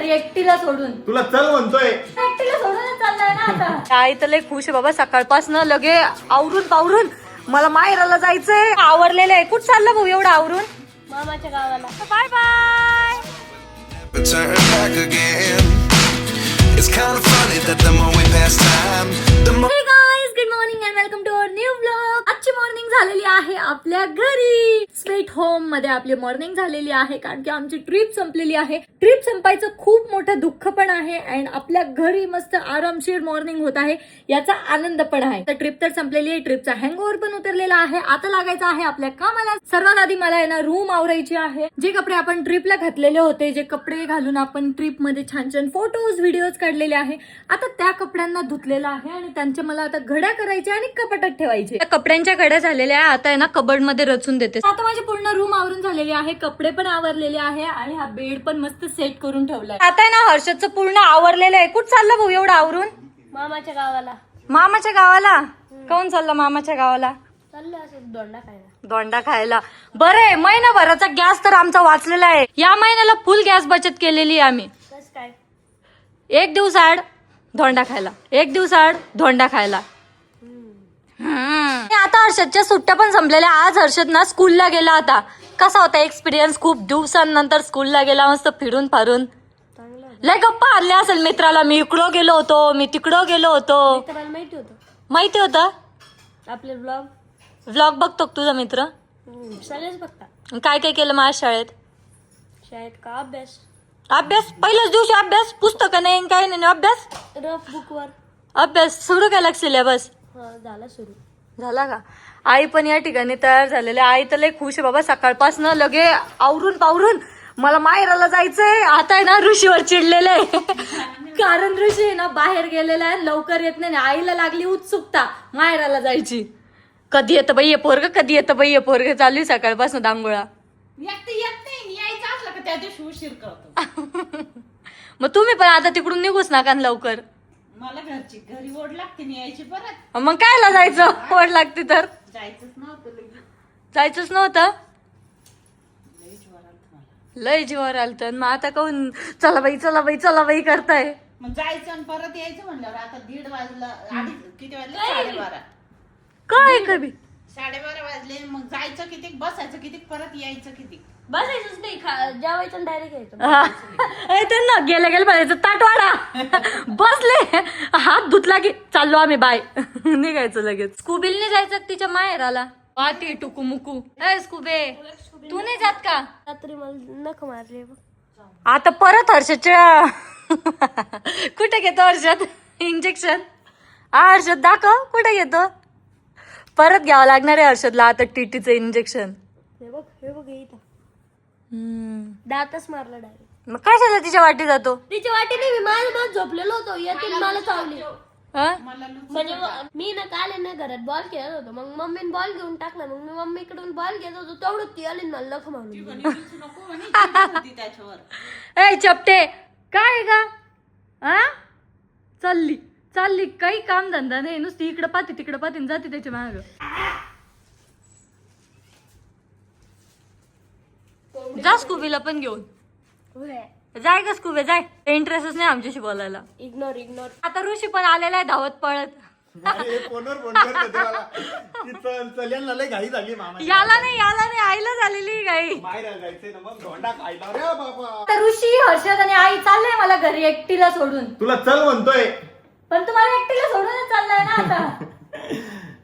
घरी एकटीला सोडून. तुला चल म्हणतोय. एकटीला सोडूनच चाललाय ना आता. आई तर लय खुश आहे बाबा, सकाळपासून लगे आवरून पावरून मला माहेराला जायचंय. आवरलेलं आहे. कुठं चाललं भाऊ एवढं आवरून? मामाच्या गावाला. Bye bye. Turn back again. It's kind of funny that the more we pass time, the more. Hey guys, good morning and welcome to our new vlog. आजची मॉर्निंग झालेली आहे आपल्या घरी. स्वीट होम मध्ये आपली मॉर्निंग झालेली आहे कारण की आमची ट्रिप संपलेली आहे. ट्रिप संपायचं खूप मोठं दुःख पण आहे आणि आपल्या घरी मस्त आरामशीर मॉर्निंग होत आहे याचा आनंद पण आहे. तर ट्रिप तर संपलेली आहे, ट्रिपचा हँगओव्हर पण उतरलेला आहे. आता लागायचं आहे आपल्या कामाला. सर्वात आधी मला आहे ना रूम आवरायची आहे. जे कपडे आपण ट्रिपला घातलेले होते, जे कपडे घालून आपण ट्रिप मध्ये छान छान फोटोज व्हिडिओज काढलेले आहे, आता त्या कपड्यांना धुतलेलं आहे आणि त्यांच्या मला आता घड्या करायच्या आणि कपाटात ठेवायचे. त्या कपड्यांच्या घड्या झालेल्या आहे, आता आहे ना कबर्ड मध्ये रचून देते. आता माझी पूर्ण रूम आवरून झालेली आहे, कपडे पण आवरलेले आहे आणि हा बेड पण मस्त सेट करून ठेवलाय. आता आहे ना हर्षदचं पूर्ण आवरलेलं आहे. कुठं चाललं भाऊ एवढं आवरून? मामाच्या गावाला. मामाच्या गावाला? कोण चाललं मामाच्या गावाला? चाललं असं दोंडा खायला. दोंडा खायला. बरं आहे, महिनाभराचा गॅस तर आमचा वाचलेला आहे. या महिन्याला फुल गॅस बचत केलेली आहे आम्ही. कसं काय? एक दिवस आड धोंडा खायला, एक दिवस आड धोंडा खायला. आता हर्षदच्या सुट्ट्या पण संपलेल्या. आज हर्षद ना स्कूलला गेला होता. कसा होता एक्सपिरियन्स? खूप दिवसांनंतर स्कूलला गेला, मस्त फिरून फारून लय गप्पा आणल्या असेल मित्राला. मी इकडं गेलो होतो, मी तिकडं गेलो होतो. माहिती होतं आपले व्लॉग बघतो तुझा मित्र? सगळेच बघता. काय काय केलं मग आज शाळेत? शाळेत का अभ्यास? अभ्यास पहिल्याच दिवशी अभ्यास? पुस्तकं नाही काही नाही, अभ्यास रफ बुकवर अभ्यास. सुरू केला सिलेबस? झाला सुरू. झाला का? आई पण या ठिकाणी तयार झालेली. आई तर लय खुश आहे बाबा, सकाळपासून लगे आवरून पावरून मला माहेराला जायचंय. आता आहे ना ऋषीवर चिडलेलं आहे कारण ऋषी आहे ना बाहेर गेलेला आहे, लवकर येत नाही. आईला लागली उत्सुकता माहेराला जायची. कधी येतं बाई हे पोरग, कधी येतं बाई हे पोरग. चालू आहे सकाळपासून दांगोळा. त्या दिवशी उशीर करतो. मग तुम्ही पण आता तिकडून निघूच नका लवकर. मला घरी ओढ लागते नाही यायची परत. मग कायला जायचं? ओढ लागते तर जायचंच नव्हतं लगेच. जायचंच नव्हतं. लय जीवावर आलतं. मग आता कहून चला बाई चला बाई चला बाई करताय? मग जायचं आणि परत यायचं म्हणल्यावर आता 1:30 वाजला. किती वाजले? 12:30. काय कधी 12:30 वाजले. मग जायचं किती, बसायचं किती, परत यायचं किती? बसायचंच नाही, जेवायचं डायरेक्ट यायचं. त्यांना गेल्या गेलं बसायचं. ताट वाढा, बसले, हात धुतला की चाललो आम्ही बाय निघायचं लगेच. स्कूबीलने जायचं तिच्या माहेराला. पाठी टुकू मुकू. स्कूबे तू नाही जात का? रात्री मला नख मारले. आता परत हर्षदच्या कुठे घेतो हर्षद इंजेक्शन? हर्षद दाखव कुठे घेतो. परत घ्यावं लागणार आहे हर्षदला आता टीटीचं इंजेक्शन. हे बघ इथं दातच मारला डायरेक्ट. मग काय झालं? तिच्या वाटी जातो. तिच्या वाटी नाही, मी माझं झोपलेलो होतो. यातील मला चावली. म्हणजे मी ना काल ना घरात बॉल खेळत होतो. मग मम्मीने बॉल घेऊन टाकला. मग मी मम्मीकडून बॉल घेत होतो, तेवढं ती आली मला लख मारून. ए चपटे काय का? चालली चालली काही काम धंदा नाही, नुसती इकडं पाहते तिकडं पाहते जाते त्याच्या माग. जा स्कूबीला पण घेऊन जाय का स्कूबे जाय. इंटरेस्टच नाही आमच्याशी बोलायला. इग्नोर. आता ऋषी पण आलेला आहे धावत पळत. फोनवर फोन करतो लय घाई झाली मामा. याला नाही आईला झालेली घाई. बाहेर जायचंय ना मग धोंडा खायला रे बाबा. तर ऋषी हर्षद आणि आई चाललंय मला घरी एकटीला सोडून. तुला चल म्हणतोय पण तुम्हाला एकटीला सोडूनच चाललंय ना आता.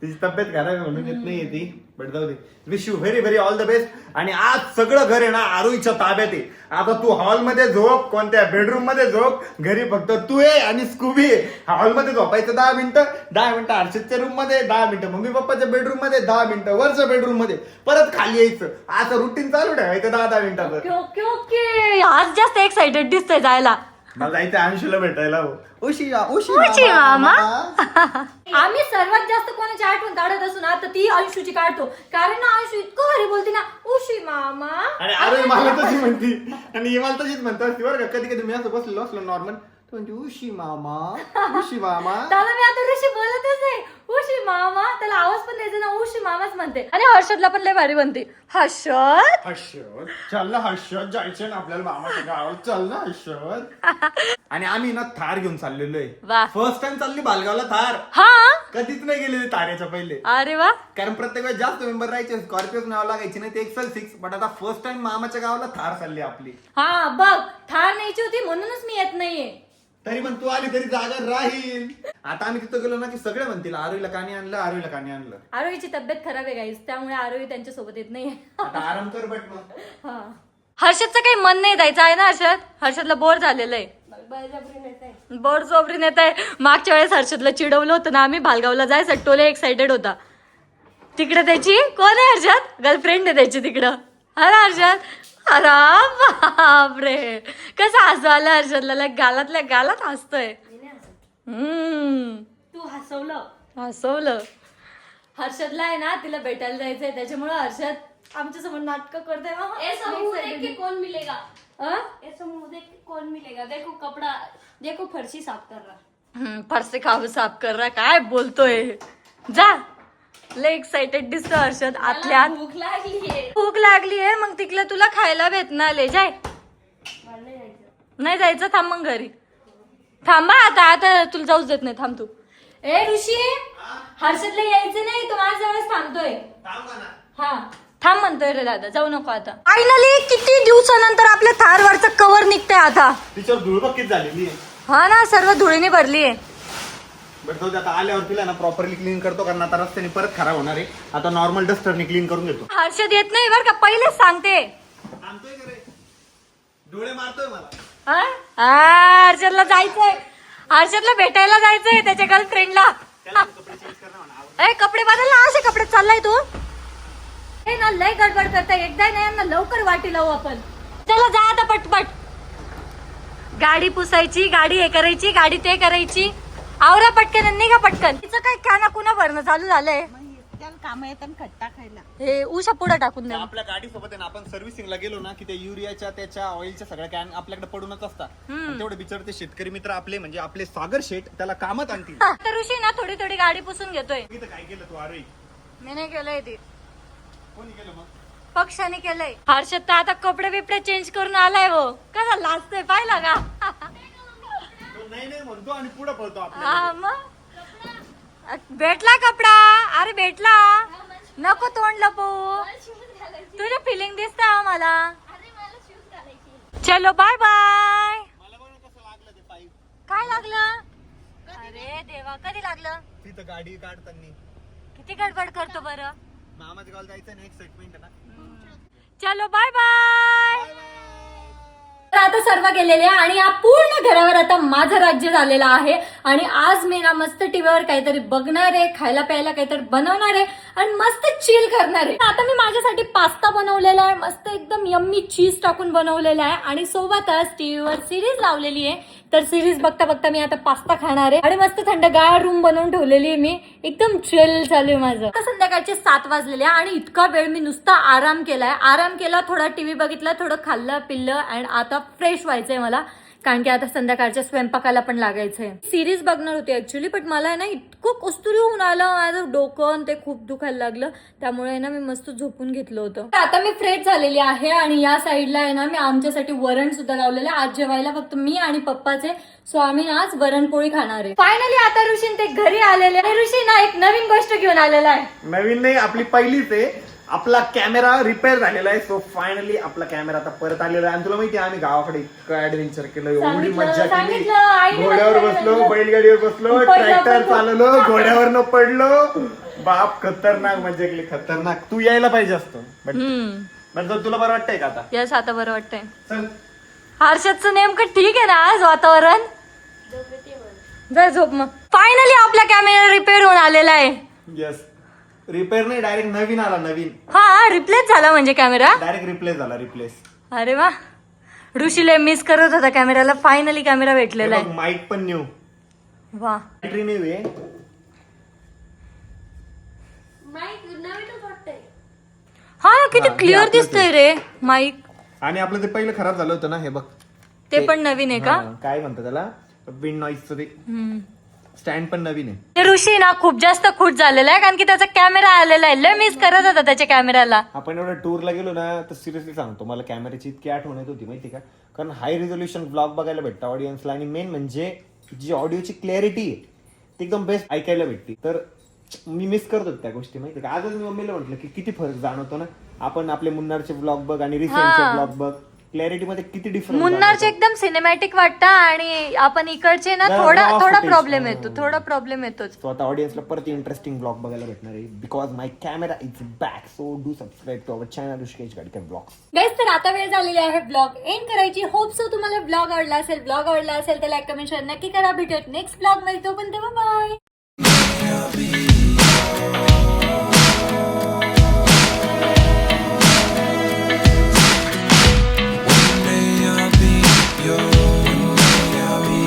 तिची तब्येत खराब आहे म्हणून येत नाहीये ती. बट जाऊ दे. Wish you very very all the best. आणि आज सगळं घर आहे ना आरुईच्या ताब्यात आहे. आता तू हॉलमध्ये झोप, कोणत्या बेडरूम मध्ये झोप, घरी फक्त तू आहे आणि स्कूबी आहे. हॉलमध्ये झोपायचं 10 मिनिटं, 10 मिनिटं हर्षदच्या रूम मध्ये, 10 मिनिटं मम्मी पप्पाच्या बेडरूम मध्ये, 10 मिनिटं वरच्या बेडरूम मध्ये, परत खाली यायचं. आता रुटीन चालू ठेवायचं 10-10 मिनिटाचं. ओके आज जास्त एक्साइटेड दिसतंय जायला. मला जायचं अंशूला भेटायला. उशी मामा. आम्ही सर्वात जास्त कोणाची आठवण काढत असू ना तर ती अंशूची काढतो. कारण ना अंशू इतकं भारी बोलते ना, उशी मामा. आणि अरे मला तशी म्हणती आणि मला तशीच म्हणत असते बरं का. कधी कधी मी असं बसलेलो असलो नॉर्मल तो म्हणते उशी मामा उशी मामा. त्याला मी आता ऋषी बोलतच नाही. उशी मामा, त्याला आवाज पण द्यायचा ना, उशी मामाच म्हणते. आणि हर्षदला पण लय भारी म्हणते हर्षद. हर्षद चल ना, हर्षद जायचं ना आपल्याला मामाच्या गावाला, चल ना हर्षद. आणि आम्ही ना थार घेऊन चाललेलो वा. आहे. फर्स्ट टाइम चालली बालगावला थार. हा, कधीच नाही गेलेली ताऱ्याच्या पहिले. अरे वा. कारण प्रत्येक वेळेस जास्त मेंबर राहायचे, स्कॉर्पिओ नाव लागायची नाही ते एक्सेल 6. बट आता फर्स्ट टाइम मामाच्या गावाला थार चालली आपली. हा बघ, थार न्यायची होती म्हणूनच मी येत नाहीये. तरी पण तू आली तरी जागा राहील. आता आम्ही तिथं गेलो ना की सगळे म्हणतील आरोहीला कानी आणलं, आरोहीला कानी आणलं. आरोहीची तब्येत खराब आहे गाईस, त्यामुळे आरोही त्यांच्या सोबत येत नाहीये. आता आराम कर बट मग. हा. हर्षदचं काही मन नाही द्यायचं आहे ना हर्षद. हर्षदला बोर झालेलं आहे. बोर जोबरी नेत आहे. मागच्या वेळेस हर्षदला चिडवलं होतं ना आम्ही, भालगावला जायचं. टोले एक्साइटेड होता. तिकडे त्याची कोण आहे हर्षद, गर्लफ्रेंड आहे त्याची तिकडं. अरे हर्षद, अरे बापरे, कसं हसू आलं हर्षदला. गालातल्या गालात हसतोय. तू हसवलं. हर्षदला आहे ना तिला भेटायला जायचंय, त्याच्यामुळे हर्षद आमच्या समोर नाटक करते. कौन मिलेगा ऐसा मुंह देख के कौन मिलेगा, देखो कपड़ा, देखो फर्शी साफ कर रहा. फरसे खाऊ साफ कर रहा. काय बोलतोय, जा. लय एक्साइटेड दिसतो हर्षद आतल्या आत. भूख लागली भूक लागली आहे, मग तिकडे तुला खायला भेटणार. ले जाय. नाही जायचं, थांब मग घरी. थांबा आता, आता तुला जाऊच देत नाही. थांब तू. ए ऋषी, हर्षदला यायचं नाही, तो माझ्याजवळच थांबतोय. हा थांब म्हणतोय रे दादा, जाऊ नको आता. फायनली किती दिवसानंतर आपल्या थारवरचं कव्हर निघतंय आता. तिच्यावर धूळ बघ किती झालेली आहे. हा ना, सर्व धुळीने भरली आहे. बट जाऊ दे, आता आल्यावर तिला ना प्रॉपरली क्लीन करतो, कारण आता रस्त्याने परत खराब होणार आहे. आता नॉर्मल डस्टरने क्लीन करून घेतो. हर्षद येत नाही बरं का, पहिलेच सांगते. आणतोय का रे, डोळे मारतोय मला. हर्षदला जायचंय, हर्षदला भेटायला जायचंय त्याच्या गर्लफ्रेंडला. ए कपडे बदलला, असे कपडे चाललाय तू. हे ना लय गडबड करताय. एकदा नाही यांना लवकर वाटी लावू आपण. चला जा आता पटपट. गाडी पुसायची, गाडी हे करायची, गाडी ते करायची. आवरा पटकन आणि निघा पटकन. तिचं काय काना कुणा भरणं चालू झालंय. त्याला काम येतात खट्टा खायला. हे उशा पुढे टाकून द्या. आपल्या गाडी सोबत आहे ना, आपण सर्व्हिसिंगला गेलो ना की ते युरियाच्या त्याच्या ऑइलच्या सगळ्या कॅन आपल्याकडे पडूनच असतात. आणि तेवढे बिचार ते शेतकरी मित्र आपले, म्हणजे आपले सागर शेठ त्याला कामात आणतील. तर ऋषी ना थोडी थोडी गाडी पुसून घेतोय. इथं काय केलं तू अरे? मी नाही केलंय ते, कोणी केलं मग? पक्षाने केलंय. हर्षद तर आता कपडे बिपडे चेंज करून आलाय. हो कसा लाजतोय पाहिला का. तो नाही नाही म्हणतो आणि पुढे पळतो आपल्या. हा मग भेटला कपडा. अरे भेटला, नको तोंड लपू. तुझे फिलिंग दिसत मला. चलो बाय बाय. मला बघ कसं लागलं ते पाईप. काय लागलं. अरे देवा, कधी लागलं. तिथं गाडी काढताना किती गडबड करतो बरं. मामाच्या गावाला जायचं ना, एक्साइटमेंट आहे ना. चलो बाय बाय. तर आता सर्व गेलेले आहे आणि या पूर्ण घरावर आता माझं राज्य झालेलं आहे. आणि आज मी ना मस्त टीव्हीवर काहीतरी बघणार आहे, खायला प्यायला काहीतरी बनवणार आहे आणि मस्त चिल करणार आहे. आता मी माझ्यासाठी पास्ता बनवलेला आहे, मस्त एकदम यम्मी चीज टाकून बनवलेला आहे. आणि सोबतच टीव्हीवर सिरीज लावलेली आहे. तर सिरीज बघता बघता मी आता पास्ता खाणार आहे. आणि मस्त थंडगार रूम बनवून ठेवलेली आहे मी. एकदम चिल चालू आहे माझं. आता संध्याकाळचे 7 वाजलेले आहे आणि इतका वेळ मी नुसता आराम केलाय. आराम केला, थोडा टीव्ही बघितला, थोडं खाल्लं पिल्लं. आणि आता फ्रेश व्हायचंय मला, कारण की आता संध्याकाळच्या स्वयंपाकाला पण लागायचंय. सिरीज बघणार होती ऍक्च्युली, पण मला ना इतकं कुस्तुरी होऊन आलं, माझं डोकं ते खूप दुखायला लागलं. त्यामुळे ना मी मस्त झोपून घेतलं होतं. आता मी फ्रेश झालेली आहे आणि या साईडला आहे ना मी आमच्यासाठी वरण सुद्धा लावलेलं आहे. आज जेवायला फक्त मी आणि पप्पाचे, सो आम्ही आज वरणपोळी खाणार आहे. फायनली आता ऋषी ते घरी आलेले आहे. ऋषी ना एक नवीन गोष्ट घेऊन आलेला आहे. नवीन नाही, आपली पहिलीच आहे. आपला कॅमेरा रिपेअर झालेला आहे. सो फायनली आपला कॅमेरा आता परत आलेला आहे. आणि तुला माहिती आहे आम्ही गावाकडे इतकं ऍडव्हेंचर केलं, एवढी मज्जा केली. घोड्यावर बसलो, बैलगाडीवर बसलो, ट्रॅक्टर चालवलो, घोड्यावरनं पडलो. बाप खतरनाक मज्जा केली, खतरनाक. तू यायला पाहिजे असतं. बट तुला बरं वाटतंय का आता? यस, आता बरं वाटतंय. चल. हर्षदचं नेमकं ठीक आहे ना आज वातावरण. जा झोप मग. फायनली आपला कॅमेरा रिपेअर होऊन आलेला आहे. येस, रिपेअर नाही, डायरेक्ट नवीन आला. नवीन हा, रिप्लेस झाला म्हणजे कॅमेरा. डायरेक्ट रिप्लेस झाला. रिप्लेस. अरे वा, ऋषीला मिस करत होता कॅमेराला. फायनली कॅमेरा भेटलेला आहे. माईक पण न्यू. वा, बॅटरी न्यू आहे. हा किती हा, क्लिअर हे आपलंच दिसतंय रे माईक. आणि आपलं ते पहिलं खराब झालं होतं ना, हे बघ. ते पण नवीन आहे का? हा, काय म्हणतात त्याला, विंड नॉईजचं ते स्टँड पण नवीन आहे. ते ऋषी ना खूप जास्त खुश झालेला आहे कारण की त्याचा कॅमेरा आलेला आहे. लय मिस करत होता त्याच्या कॅमेराला. आपण एवढं टूरला गेलो ना तर सिरियसली सांगतो मला कॅमेऱ्याची इतकी आठवण येत होती माहिती का, कारण हाय रिझोल्युशन ब्लॉग बघायला भेटतं ऑडियन्सला आणि मेन म्हणजे जी ऑडिओची क्लॅरिटी आहे ती एकदम बेस्ट ऐकायला भेटते. तर मी मिस करत होतो त्या गोष्टी माहिती का. आजच मी मम्मीला म्हटलं की किती फरक जाणवतो ना, आपण आपले मुन्नारचे ब्लॉग बघ आणि रिसेंटचे ब्लॉग बघ, क्लॅरिटी मध्ये किती डिफरन्स. मुन्नारचे एकदम सिनेमॅटिक वाटतं आणि आपण इकडचे ना जरा थोडा raw थोडा footage. प्रॉब्लेम येतो, थोडा प्रॉब्लेम येतोच. सो आता ऑडियन्सला परत इंटरेस्टिंग ब्लॉग बघायला भेटणार आहे because my camera is back. So do subscribe to our channel Rishikesh Gadkar vlogs. Guys तर आता वेळ झालेली आहे ब्लॉग एंड करायची. होप सो तुम्हाला ब्लॉग आवडला असेल तर लाईक कमेंट शेअर नक्की करा. भेटूयात नेक्स्ट ब्लॉग मध्ये. तोपर्यंत बाय.